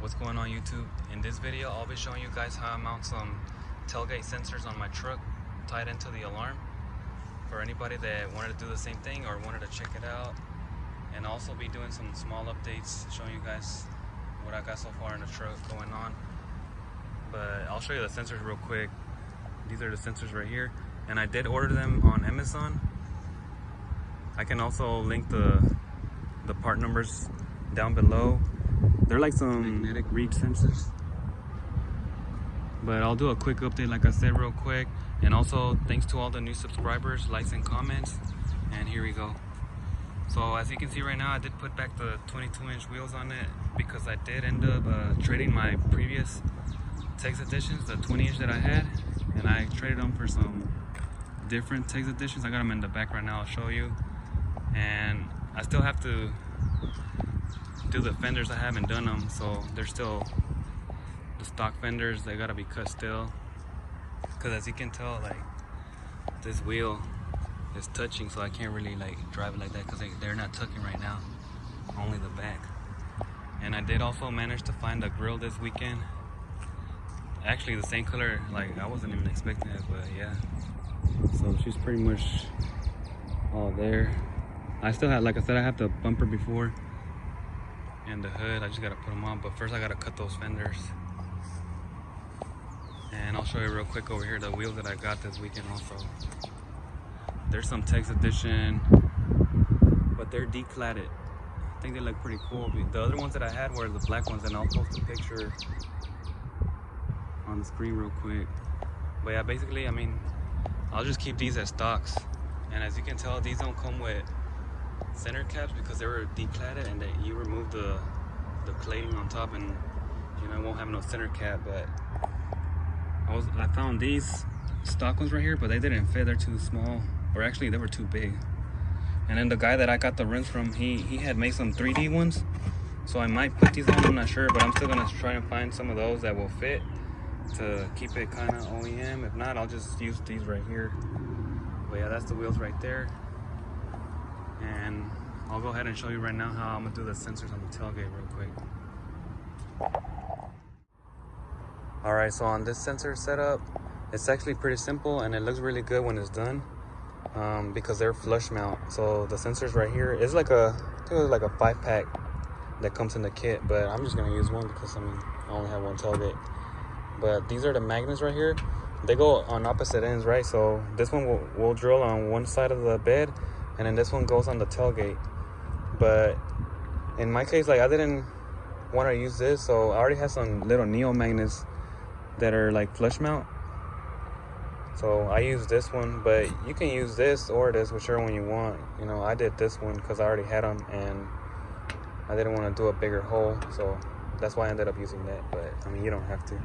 What's going on YouTube? In this video I'll be showing you guys how I mount some tailgate sensors on my truck tied into the alarm for anybody that wanted to do the same thing or wanted to check it out, and also be doing some small updates showing you guys what I got so far in the truck going on. But I'll show you the sensors real quick. These are the sensors right here, and I did order them on Amazon. I can also link the part numbers down below. They're like some magnetic read sensors, but I'll do a quick update like I said real quick. And also thanks to all the new subscribers, likes and comments. And here we go. So as you can see right now, I did put back the 22-inch wheels on it because I did end up trading my previous Tex Editions, the 20-inch that I had, and I traded them for some different Tex Editions. I got them in the back right now, I'll show you. And I still have to do the fenders. I haven't done them, so they're still the stock fenders. They gotta be cut still, because as you can tell, like, this wheel is touching, so I can't really like drive it like that because they're not tucking right now, only the back. And I did also manage to find a grill this weekend, actually the same color. Like, I wasn't even expecting it, but yeah. So she's pretty much all there. I still have, like I said, I have the bumper before and the hood. I just gotta put them on, but first I gotta cut those fenders. And I'll show you real quick over here the wheels that I got this weekend also. There's some Tex Edition, but they're decladded. I think they look pretty cool. The other ones that I had were the black ones, and I'll post a picture on the screen real quick. But yeah, basically, I mean, I'll just keep these as stocks. And as you can tell, these don't come with center caps because they were decladded, and that you remove the plating on top, and you know, it won't have no center cap. But I found these stock ones right here, but they didn't fit. They're too small, or actually they were too big. And then the guy that I got the rims from, he had made some 3D ones, so I might put these on. I'm not sure, but I'm still gonna try and find some of those that will fit to keep it kind of OEM. If not, I'll just use these right here. But yeah, that's the wheels right there. And I'll go ahead and show you right now how I'm gonna do the sensors on the tailgate real quick. Alright, so on this sensor setup, it's actually pretty simple, and it looks really good when it's done, because they're flush mount. So the sensors right here is like I think it was like a 5-pack that comes in the kit, but I'm just gonna use one because I mean, I only have one tailgate. But these are the magnets right here. They go on opposite ends, right? So this one will drill on one side of the bed, and then this one goes on the tailgate. But in my case, like, I didn't want to use this, so I already have some little neo magnets that are like flush mount, so I use this one. But you can use this or this, whichever one you want. You know, I did this one because I already had them, and I didn't want to do a bigger hole, so that's why I ended up using that. But I mean, you don't have to.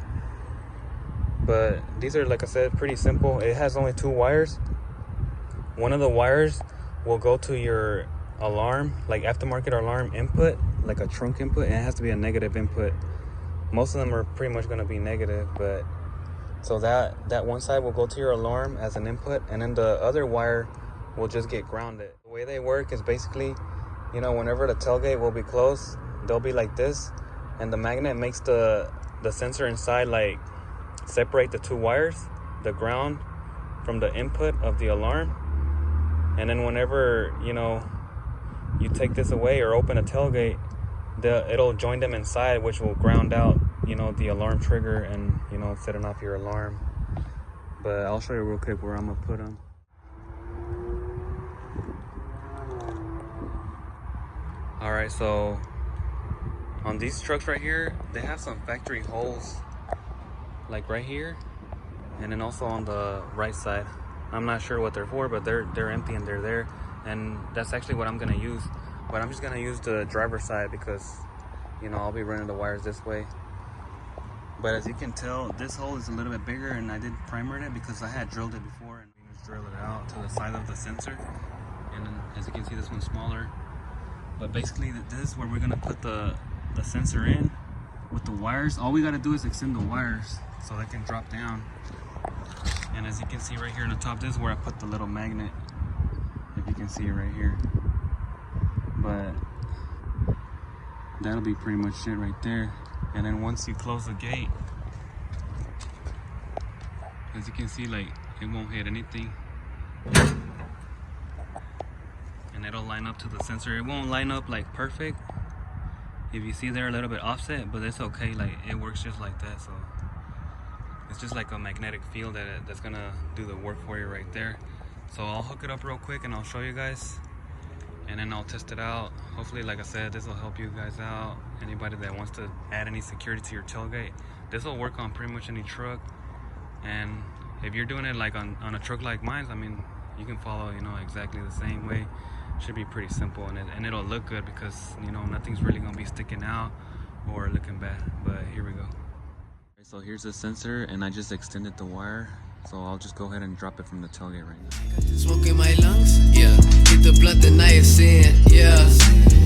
But these are, like I said, pretty simple. It has only 2 wires. One of the wires will go to your alarm, like aftermarket alarm input, like a trunk input, and it has to be a negative input. Most of them are pretty much going to be negative, but so that one side will go to your alarm as an input, and then the other wire will just get grounded. The way they work is basically, you know, whenever the tailgate will be closed, they'll be like this, and the magnet makes the sensor inside like separate the 2 wires, the ground from the input of the alarm. And then whenever, you know, you take this away or open a tailgate, it'll join them inside, which will ground out, you know, the alarm trigger, and, you know, setting off your alarm. But I'll show you real quick where I'm gonna put them. All right, so on these trucks right here, they have some factory holes, like right here, and then also on the right side. I'm not sure what they're for, but they're empty and they're there, and that's actually what I'm gonna use. But I'm just gonna use the driver's side because, you know, I'll be running the wires this way. But as you can tell, this hole is a little bit bigger, and I did primer it because I had drilled it before, and we just drill it out to the side of the sensor. And then as you can see, this one's smaller. But basically, this is where we're gonna put the sensor in with the wires. All we gotta do is extend the wires so they can drop down. And as you can see right here in the top, this is where I put the little magnet, if you can see it right here. But that'll be pretty much it right there. And then once you close the gate, as you can see, like, it won't hit anything. And it'll line up to the sensor. It won't line up like perfect. If you see there a little bit offset, but it's okay. Like, it works just like that. So it's just like a magnetic field that's gonna do the work for you right there. So I'll hook it up real quick and I'll show you guys, and then I'll test it out. Hopefully, like I said, this will help you guys out. Anybody that wants to add any security to your tailgate, this will work on pretty much any truck. And if you're doing it like on a truck like mine, I mean, you can follow, you know, exactly the same way. Should be pretty simple, and it'll look good because, you know, nothing's really gonna be sticking out or looking bad. But here we go. So here's the sensor, and I just extended the wire, so I'll just go ahead and drop it from the tailgate right now. Smoke in my lungs, yeah. Hit the blunt, then I ascend, yeah.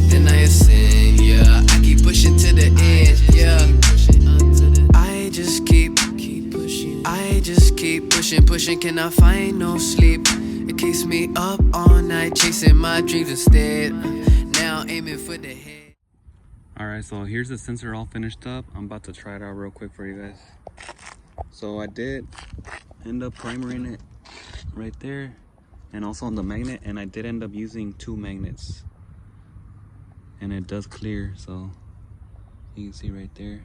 Then I ascend, yeah. I keep pushing to the end, yeah. I just keep pushing. I just keep pushing. Can I find no sleep? It keeps me up all night, chasing my dreams instead. Now aiming for the head. Alright, so here's the sensor all finished up. I'm about to try it out real quick for you guys. So I did end up primering it right there, and also on the magnet, and I did end up using 2 magnets. And it does clear, so you can see right there.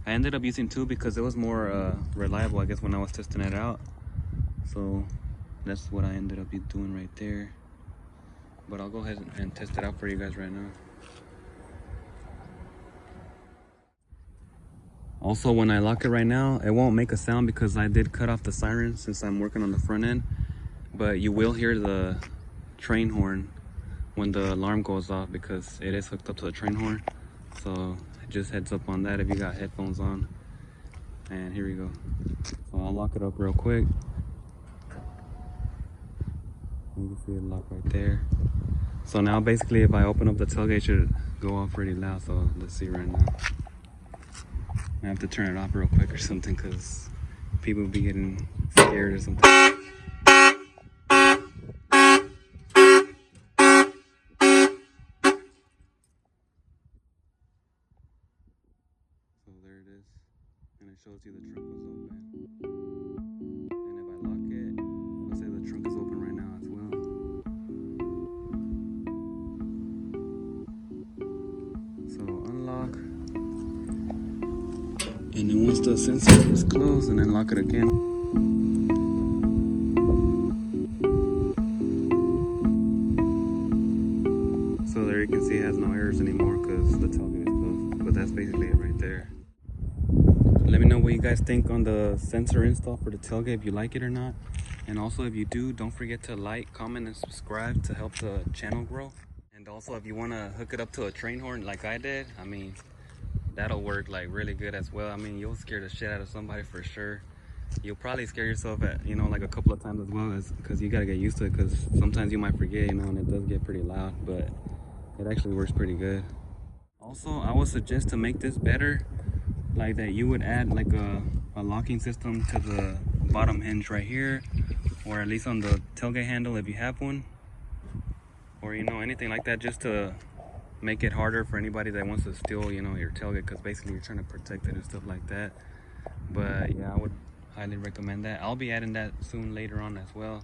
I ended up using 2 because it was more reliable, I guess, when I was testing it out. So that's what I ended up doing right there. But I'll go ahead and test it out for you guys right now. Also, when I lock it right now, it won't make a sound because I did cut off the siren since I'm working on the front end. But you will hear the train horn when the alarm goes off because it is hooked up to the train horn. So just heads up on that if you got headphones on. And here we go. So I'll lock it up real quick. You can see it locked right there. So now basically if I open up the tailgate, it should go off pretty loud. So let's see right now. I have to turn it off real quick or something because people be getting scared or something. So there it is, and it shows you the trunk was open. And if I lock it, it'll say the trunk is open right now as well. So unlock, and then once the sensor is closed, and then lock it again. So there you can see it has no errors anymore because the tailgate is closed. But that's basically it right there. Let me know what you guys think on the sensor install for the tailgate, if you like it or not. And also, if you do, don't forget to like, comment, and subscribe to help the channel grow. And also, if you want to hook it up to a train horn like I did, I mean, that'll work like really good as well. I mean, you'll scare the shit out of somebody for sure. You'll probably scare yourself at, you know, like a couple of times as well, because you got to get used to it, because sometimes you might forget, you know, and it does get pretty loud, but it actually works pretty good. Also, I would suggest to make this better, like that you would add like a locking system to the bottom hinge right here, or at least on the tailgate handle if you have one, or, you know, anything like that, just to make it harder for anybody that wants to steal, you know, your tailgate, because basically you're trying to protect it and stuff like that. But yeah, I would highly recommend that. I'll be adding that soon later on as well,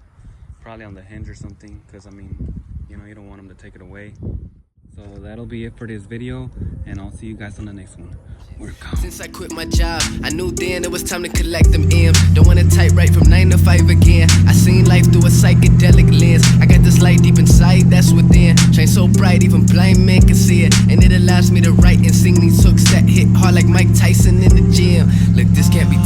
probably on the hinge or something, because I mean, you know, you don't want them to take it away. So that'll be it for this video, and I'll see you guys on the next one. We're gone. Since I quit my job, I knew then it was time to collect them M's. Don't wanna type right from 9 to 5 again. I seen life through a psychedelic lens. I got this light deep inside, that's within. Shine so bright, even blind men can see it. And it allows me to write and sing these hooks that hit hard like Mike Tyson in the gym. Look, this can't be